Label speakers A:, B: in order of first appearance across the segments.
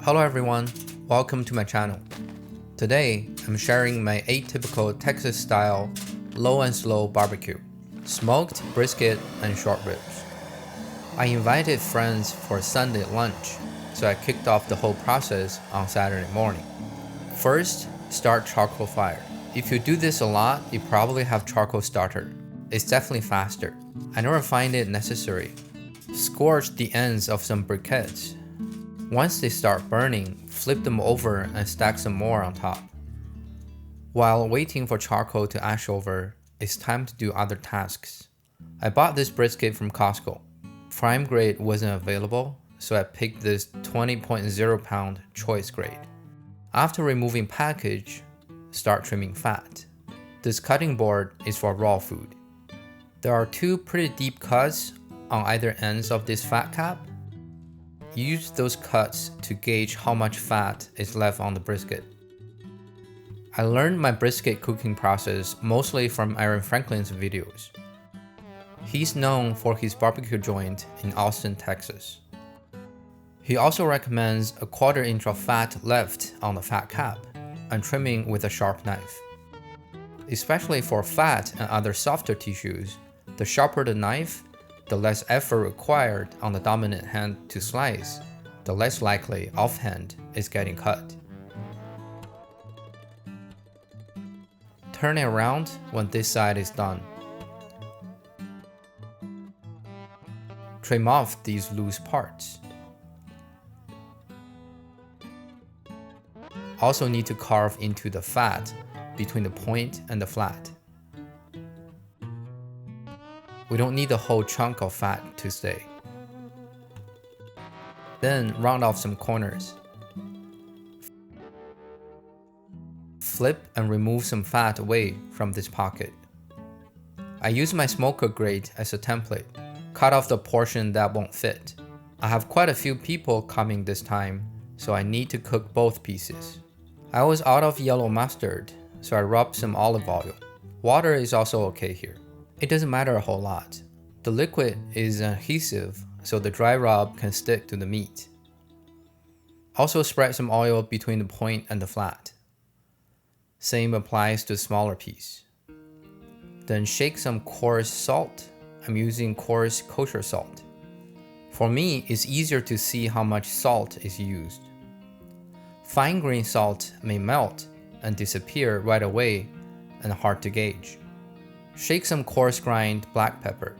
A: Hello everyone, welcome to my channel. Today, I'm sharing my atypical Texas-style low and slow barbecue, smoked brisket and short ribs. I invited friends for Sunday lunch, so I kicked off the whole process on Saturday morning. First, start charcoal fire. If you do this a lot, you probably have charcoal starter. It's definitely faster. I never find it necessary. Scorch the ends of some briquettes. Once they start burning, flip them over and stack some more on top. While waiting for charcoal to ash over, it's time to do other tasks. I bought this brisket from Costco. Prime grade wasn't available, so I picked this 20.0 pound choice grade. After removing package, start trimming fat. This cutting board is for raw food. There are two pretty deep cuts on either ends of this fat cap. Use those cuts to gauge how much fat is left on the brisket. I learned my brisket cooking process mostly from Aaron Franklin's videos. He's known for his barbecue joint in Austin, Texas. He also recommends a 1/4 inch of fat left on the fat cap and trimming with a sharp knife. Especially for fat and other softer tissues, the sharper the knife, the less effort required on the dominant hand to slice, the less likely offhand is getting cut. Turn it around when this side is done. Trim off these loose parts. Also need to carve into the fat between the point and the flat. We don't need the whole chunk of fat to stay. Then round off some corners. Flip and remove some fat away from this pocket. I use my smoker grate as a template. Cut off the portion that won't fit. I have quite a few people coming this time, so I need to cook both pieces. I was out of yellow mustard, so I rubbed some olive oil. Water is also okay here. It doesn't matter a whole lot. The liquid is adhesive, so the dry rub can stick to the meat. Also spread some oil between the point and the flat. Same applies to the smaller piece. Then shake some coarse salt. I'm using coarse kosher salt. For me, it's easier to see how much salt is used. Fine grain salt may melt and disappear right away and hard to gauge. Shake some coarse grind black pepper.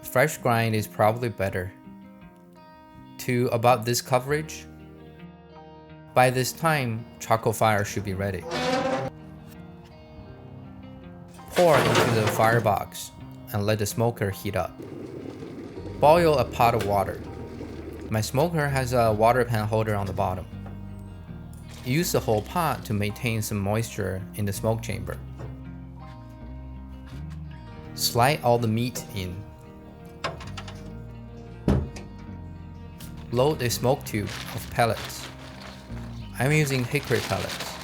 A: Fresh grind is probably better. To about this coverage. By this time, charcoal fire should be ready. Pour into the firebox and let the smoker heat up. Boil a pot of water. My smoker has a water pan holder on the bottom. Use the whole pot to maintain some moisture in the smoke chamber. Slide all the meat in. Load a smoke tube of pellets. I'm using hickory pellets.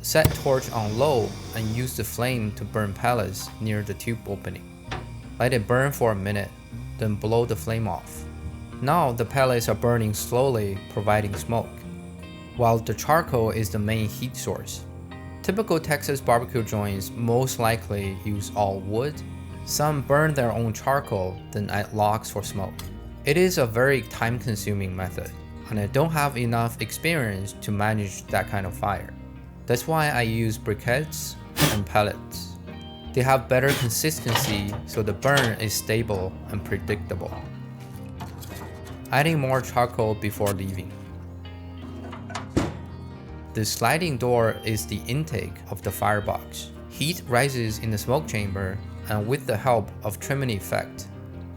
A: Set torch on low and use the flame to burn pellets near the tube opening. Let it burn for a minute, then blow the flame off. Now the pellets are burning slowly, providing smoke, while the charcoal is the main heat source. Typical Texas barbecue joints most likely use all wood. Some burn their own charcoal, then add logs for smoke. It is a very time-consuming method, and I don't have enough experience to manage that kind of fire. That's why I use briquettes and pellets. They have better consistency, so the burn is stable and predictable. Adding more charcoal before leaving. The sliding door is the intake of the firebox. Heat rises in the smoke chamber, and with the help of trimming effect,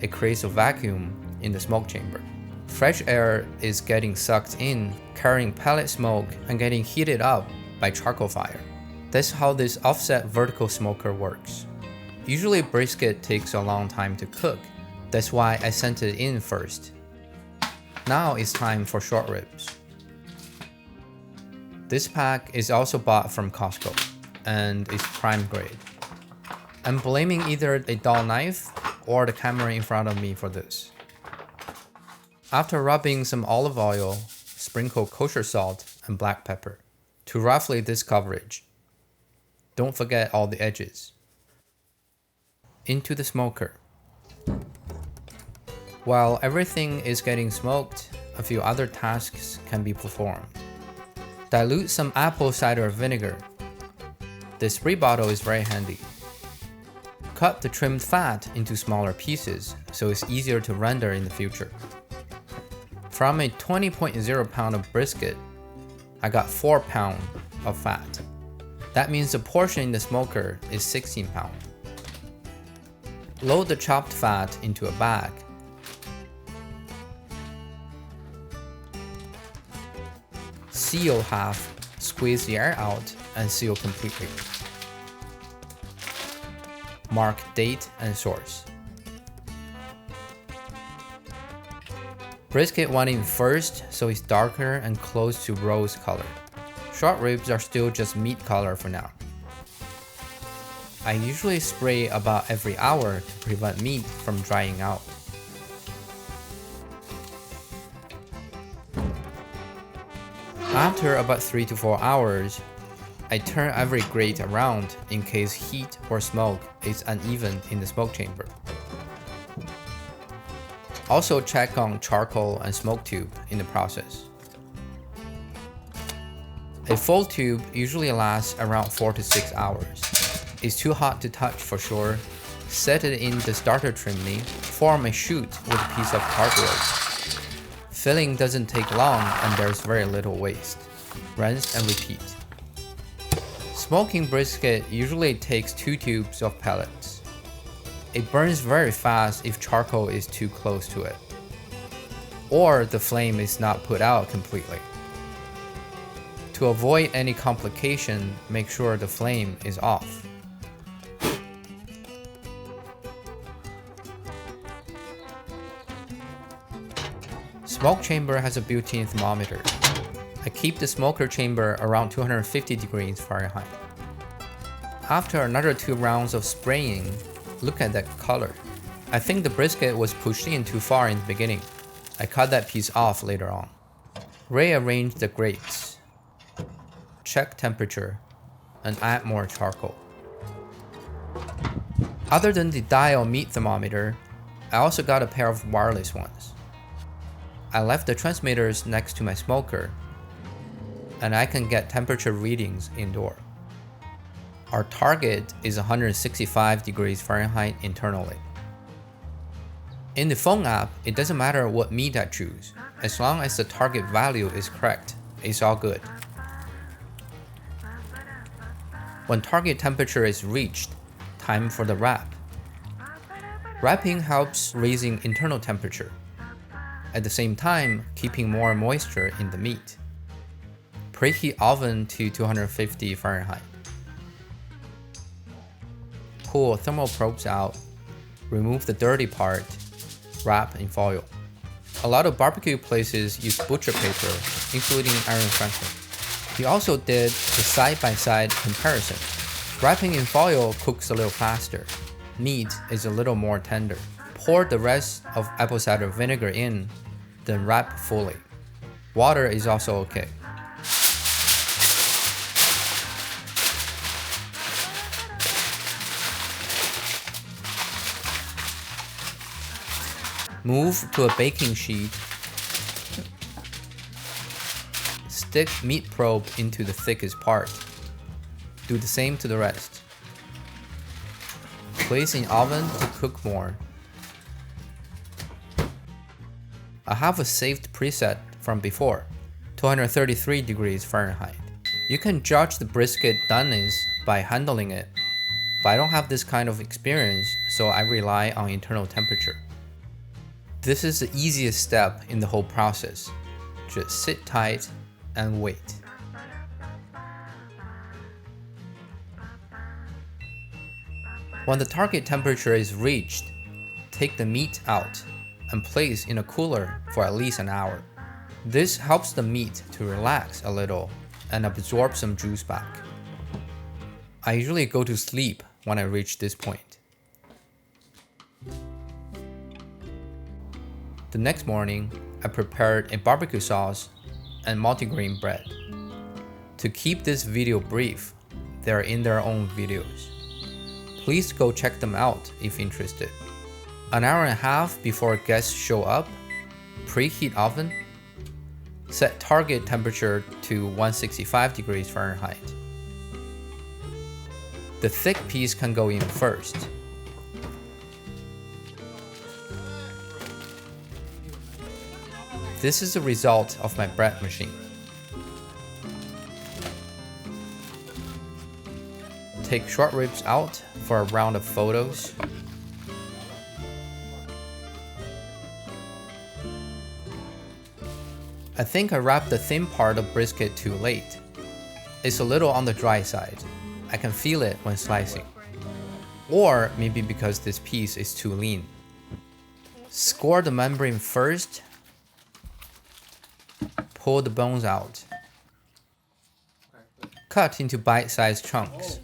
A: it creates a vacuum in the smoke chamber. Fresh air is getting sucked in, carrying pellet smoke and getting heated up by charcoal fire. That's how this offset vertical smoker works. Usually brisket takes a long time to cook. That's why I sent it in first. Now it's time for short ribs. This pack is also bought from Costco and is prime grade. I'm blaming either a dull knife or the camera in front of me for this. After rubbing some olive oil, sprinkle kosher salt and black pepper to roughly this coverage. Don't forget all the edges. Into the smoker. While everything is getting smoked, a few other tasks can be performed. Dilute some apple cider vinegar. This spray bottle is very handy. Cut the trimmed fat into smaller pieces so it's easier to render in the future. From a 20.0 pound of brisket, I got 4 pounds of fat. That means the portion in the smoker is 16 pounds. Load the chopped fat into a bag. Seal half, squeeze the air out, and seal completely. Mark date and source. Brisket went in first, so it's darker and close to rose color. Short ribs are still just meat color for now. I usually spray about every hour to prevent meat from drying out. After about 3 to 4 hours, I turn every grate around in case heat or smoke is uneven in the smoke chamber. Also check on charcoal and smoke tube in the process. A full tube usually lasts around 4 to 6 hours. It's too hot to touch for sure. Set it in the starter chimney, form a chute with a piece of cardboard. Filling doesn't take long and there's very little waste. Rinse and repeat. Smoking brisket usually takes 2 tubes of pellets. It burns very fast if charcoal is too close to it, or the flame is not put out completely. To avoid any complication, make sure the flame is off. Smoke chamber has a built-in thermometer. I keep the smoker chamber around 250 degrees Fahrenheit. After another 2 rounds of spraying, look at that color. I think the brisket was pushed in too far in the beginning. I cut that piece off later on. Rearrange the grates. Check temperature and add more charcoal. Other than the dial meat thermometer, I also got a pair of wireless ones. I left the transmitters next to my smoker, and I can get temperature readings indoor. Our target is 165 degrees Fahrenheit internally. In the phone app, it doesn't matter what meat I choose. As long as the target value is correct, it's all good. When target temperature is reached, time for the wrap. Wrapping helps raising internal temperature, at the same time keeping more moisture in the meat. Preheat oven to 250 Fahrenheit. Pull thermal probes out, remove the dirty part, wrap in foil. A lot of barbecue places use butcher paper, including Aaron Franklin. He also did the side-by-side comparison. Wrapping in foil cooks a little faster. Meat is a little more tender. Pour the rest of apple cider vinegar in, then wrap fully. Water is also okay. Move to a baking sheet. Stick meat probe into the thickest part. Do the same to the rest. Place in oven to cook more. I have a saved preset from before, 233 degrees Fahrenheit. You can judge the brisket doneness by handling it, but I don't have this kind of experience, so I rely on internal temperature. This is the easiest step in the whole process. Just sit tight and wait. When the target temperature is reached, take the meat out and place in a cooler for at least an hour. This helps the meat to relax a little and absorb some juice back. I usually go to sleep when I reach this point. The next morning, I prepared a barbecue sauce and multigrain bread. To keep this video brief, they are in their own videos. Please go check them out if interested. An hour and a half before guests show up, preheat oven. Set target temperature to 165 degrees Fahrenheit. The thick piece can go in first. This is the result of my bread machine. Take short ribs out for a round of photos. I think I wrapped the thin part of brisket too late. It's a little on the dry side. I can feel it when slicing. Or maybe because this piece is too lean. Score the membrane first. Pull the bones out. Cut into bite-sized chunks.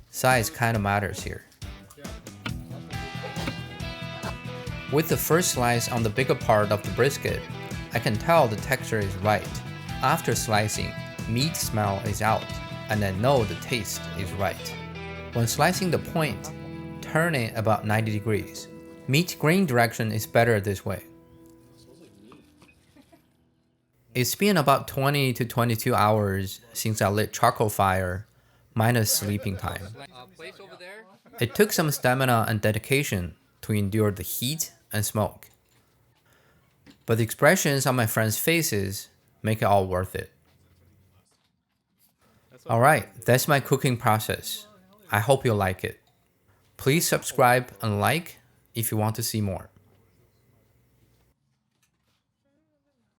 A: Size kinda matters here. With the first slice on the bigger part of the brisket, I can tell the texture is right. After slicing, meat smell is out, and I know the taste is right. When slicing the point, turn it about 90 degrees. Meat grain direction is better this way. It's been about 20 to 22 hours since I lit charcoal fire, minus sleeping time. It took some stamina and dedication to endure the heat and smoke. But the expressions on my friends' faces make it all worth it. Alright, that's my cooking process. I hope you'll like it. Please subscribe and like if you want to see more.